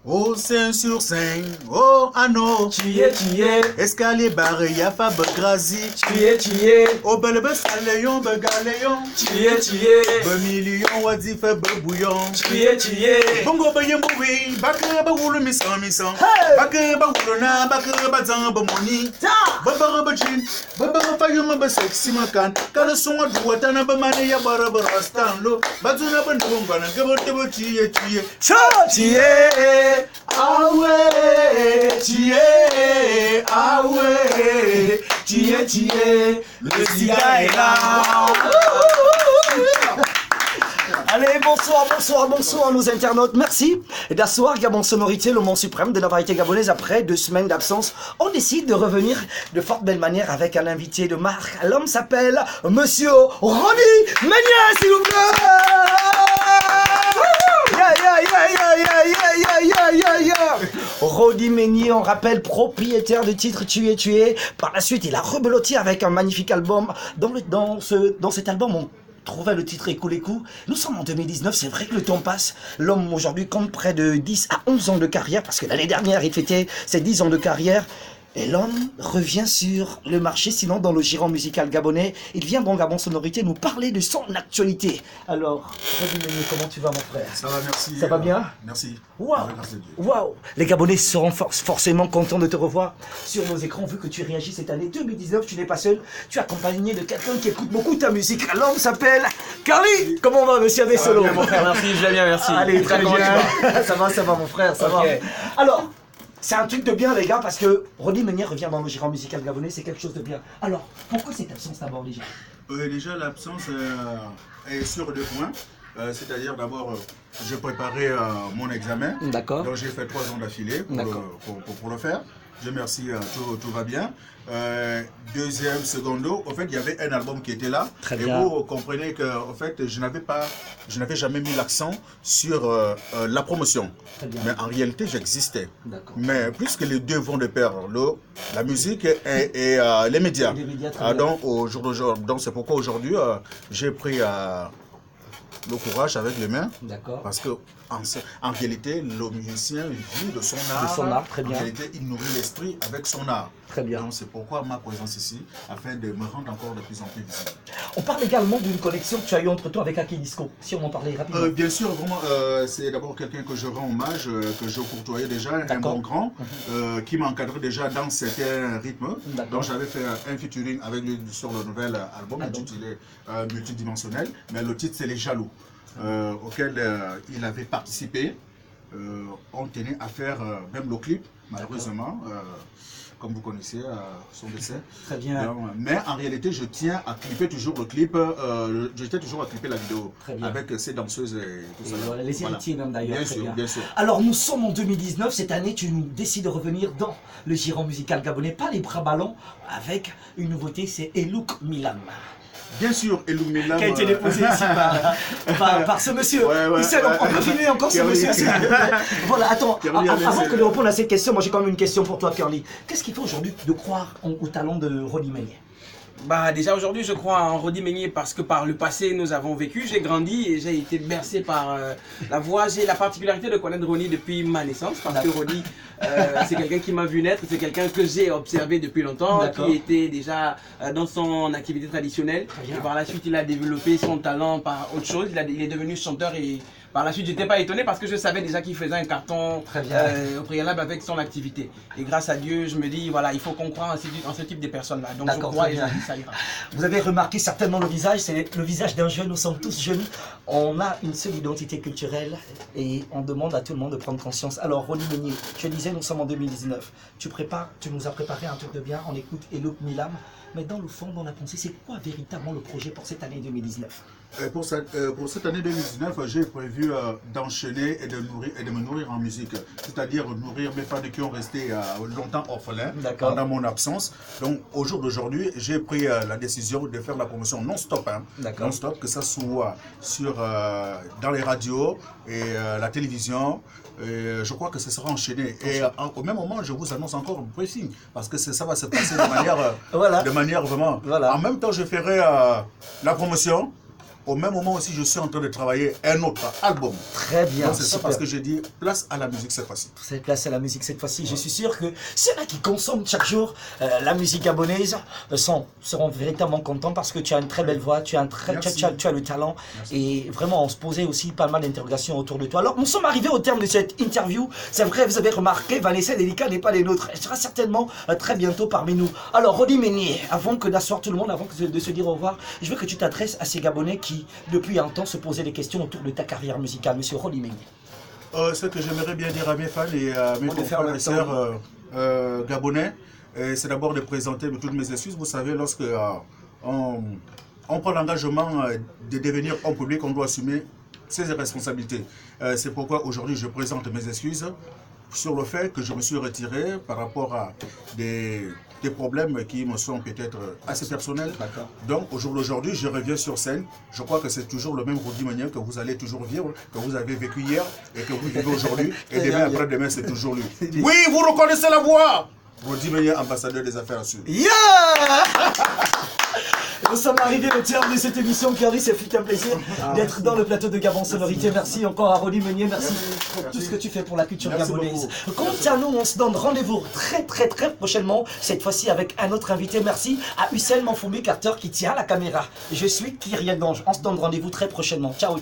Oh, 5 sur 5, oh, Anno, Tu es, escalier barré, ya fab grazi, tu es, oh, belbe saléon, begaléon, tu es, be million, wadi fait be bouillon, tu es, bongo ba yemboui, bakre ba wulu misan, Hey! bakre ba wulu na, bakre ba zang ba moni, babara ba chin, babara fa yuma ba sexy makan, kada songa duwata na ba mane ya bara ba rastan lo, bazuna ba ndumba na gabo tebo tiye, tu es, ah ouais, tu es, ah ouais, tu es, le cigare est là. Allez, bonsoir nos internautes. Merci d'asseoir Gabon Sonorité, le mont suprême de la variété gabonaise. Après 2 semaines d'absence, on décide de revenir de fort belle manière avec un invité de marque. L'homme s'appelle Monsieur Ronnie Meunier, s'il vous plaît. Ronnie Meunier, on rappelle, propriétaire du titre Tu es. Par la suite, il a rebeloté avec un magnifique album. Dans cet album, on trouvait le titre Écoute les coups. Nous sommes en 2019, c'est vrai que le temps passe. L'homme aujourd'hui compte près de 10 à 11 ans de carrière, parce que l'année dernière, il fêtait ses 10 ans de carrière. Et l'homme revient sur le marché, sinon dans le giron musical gabonais. Il vient dans Gabon Sonorité nous parler de son actualité. Alors, Ronnie Meunier, comment tu vas mon frère? Ça va, merci. Ça va bien? Merci. Waouh! Merci Dieu. Waouh! Les Gabonais seront forcément contents de te revoir sur nos écrans, vu que tu réagis cette année 2019. Tu n'es pas seul, tu es accompagné de quelqu'un qui écoute beaucoup ta musique. L'homme s'appelle Carly! Comment va, monsieur Avessolo? Mon frère, merci, je vais bien, merci. Allez, très Comment tu bien. Ça va, mon frère, ça va. Ok. Alors, c'est un truc de bien, les gars, parce que Ronnie Meunier revient dans le giron musical gabonais, c'est quelque chose de bien. Alors, pourquoi cette absence d'abord, déjà? Déjà, l'absence est sur 2 points. C'est-à-dire, d'abord, j'ai préparé mon examen. D'accord. Donc, j'ai fait 3 ans d'affilée pour le faire. Dieu merci, tout va bien. Deuxième, secondo, en fait, il y avait un album qui était là. Très et bien. vous comprenez que, en fait, je n'avais jamais mis l'accent sur la promotion. Très bien. Mais en réalité, j'existais. D'accord. Mais puisque les deux vont de pair, la musique et les médias. Les médias, très bien. Donc, au jour d'aujourd'hui, donc c'est pourquoi aujourd'hui, j'ai pris le courage avec les mains. D'accord. Parce que en réalité, le musicien vit de son art. De son art, très bien. En réalité, il nourrit l'esprit avec son art. Très bien. Donc c'est pourquoi ma présence ici, afin de me rendre encore de plus en plus visible. On parle également d'une connexion que tu as eue entre toi avec Aki Disco, si on en parlait rapidement. Bien sûr, vraiment, c'est d'abord quelqu'un que je rends hommage, que je courtoyais déjà, un bon grand, qui m'a encadré déjà dans certains rythmes. Donc j'avais fait un featuring avec lui sur le nouvel album, intitulé Multidimensionnel, mais le titre c'est Les Jaloux, auquel il avait participé. On tenait à faire même le clip, malheureusement. Comme vous connaissez, son décès. Très bien. Donc, mais en réalité, je tiens à clipper toujours le clip, je tiens toujours à clipper la vidéo avec ces danseuses et tout ça. Voilà, les héritiers même d'ailleurs. Bien sûr. Alors nous sommes en 2019, cette année tu décides de revenir dans le giron musical gabonais, pas les bras ballants, avec une nouveauté, c'est Elouk Milam. Bien sûr, Elouk Milam. Qui a été déposé ici par ce monsieur. On peut filmer encore ce monsieur. Voilà, attends, avant que de répondre à cette question, moi j'ai quand même une question pour toi, Curly. Qu'est-ce qu'il faut aujourd'hui de croire au talent de Ronnie Meunier? Bah déjà aujourd'hui je crois en Ronnie Meunier parce que par le passé nous avons vécu, j'ai grandi et j'ai été bercé par la voix. J'ai la particularité de connaître Ronnie depuis ma naissance parce que Ronnie c'est quelqu'un qui m'a vu naître, c'est quelqu'un que j'ai observé depuis longtemps, qui était déjà dans son activité traditionnelle et par la suite il a développé son talent par autre chose, il est devenu chanteur et par la suite, je n'étais pas étonné parce que je savais déjà qu'il faisait un carton au préalable avec son activité. Et grâce à Dieu, je me dis, voilà, il faut qu'on croie en ce type de personnes-là. Donc je crois et je dis, ça ira. Vous avez remarqué certainement le visage, c'est le visage d'un jeune, nous sommes tous jeunes. On a une seule identité culturelle et on demande à tout le monde de prendre conscience. Alors, Ronnie Meunier, je disais, nous sommes en 2019. Tu nous as préparé un truc de bien, on écoute Elouk Milam. Mais dans le fond, dans la pensée, c'est quoi véritablement le projet pour cette année 2019? Pour cette année 2019, j'ai prévu d'enchaîner et de me nourrir en musique. C'est-à-dire nourrir mes fans qui ont resté longtemps orphelins pendant mon absence. Donc au jour d'aujourd'hui, j'ai pris la décision de faire la promotion non-stop. Non-stop, que ça soit dans les radios et la télévision. Et je crois que ce sera enchaîné. Et au même moment, je vous annonce encore un pressing. Parce que ça va se passer de manière, de manière vraiment... En même temps, je ferai la promotion. au même moment aussi, je suis en train de travailler un autre album. Très bien. C'est ça parce que j'ai dit place à la musique cette fois-ci. C'est place à la musique cette fois-ci. Je suis sûr que ceux-là qui consomment chaque jour la musique gabonaise seront véritablement contents parce que tu as une très belle voix, tu as le talent. Merci. Et vraiment, on se posait aussi pas mal d'interrogations autour de toi. Alors, nous sommes arrivés au terme de cette interview. C'est vrai, vous avez remarqué, Vanessa Délicat n'est pas les nôtres. Elle sera certainement très bientôt parmi nous. Alors, Rodi Meignier, avant que d'asseoir tout le monde, avant de se dire au revoir, je veux que tu t'adresses à ces Gabonais qui, depuis un temps, se posaient des questions autour de ta carrière musicale. Monsieur Rodi Meignier. Ce que j'aimerais bien dire à mes fans et à mes frères et sœurs gabonais, c'est d'abord de présenter toutes mes excuses. Vous savez, lorsque on prend l'engagement de devenir homme public, on doit assumer ses responsabilités. C'est pourquoi aujourd'hui je présente mes excuses sur le fait que je me suis retiré par rapport à des problèmes qui me sont peut-être assez personnels. Donc au jour d'aujourd'hui, je reviens sur scène. Je crois que c'est toujours le même Rodi Meignier que vous allez toujours vivre, que vous avez vécu hier et que vous vivez aujourd'hui. Et demain après-demain, c'est toujours lui. Oui, vous reconnaissez la voix! Rodi Meignier, ambassadeur des affaires à Sud. Yeah! Nous sommes arrivés au terme de cette émission, Carrie. Ça fut un plaisir d'être dans le plateau de Gabon Sonorité. Merci encore à Rodi Meignier. Merci pour tout ce que tu fais pour la culture gabonaise. Quant à nous, on se donne rendez-vous très prochainement. Cette fois-ci avec un autre invité. Merci à Hussel Manfoumi Carter qui tient la caméra. Je suis Kyrian Gange. On se donne rendez-vous très prochainement. Ciao.